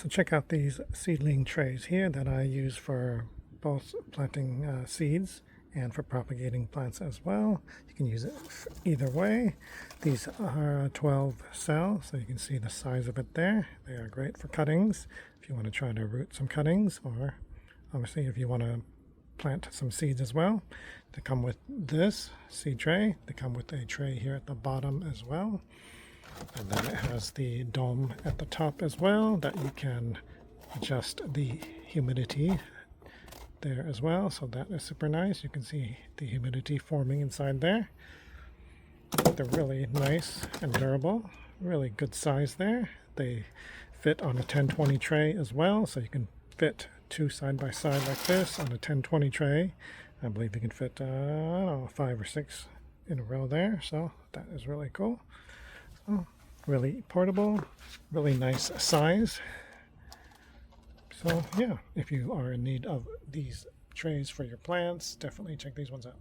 So check out these seedling trays here that I use for both planting seeds and for propagating plants as well. You can use it either way. These are 12 cell, so you can see the size of it there. They are great for cuttings if you want to try to root some cuttings, or obviously if you want to plant some seeds as well. They come with this seed tray. They come with a tray here at the bottom as well. And then it has the dome at the top as well that you can adjust the humidity there as well. So that is super nice. You can see the humidity forming inside there. They're really nice and durable. Really good size there. They fit on a 1020 tray as well. So you can fit two side by side like this on a 1020 tray. I believe you can fit, I don't know, 5 or 6 in a row there. So that is really cool. So really portable, really nice size. So yeah, if you are in need of these trays for your plants, definitely check these ones out.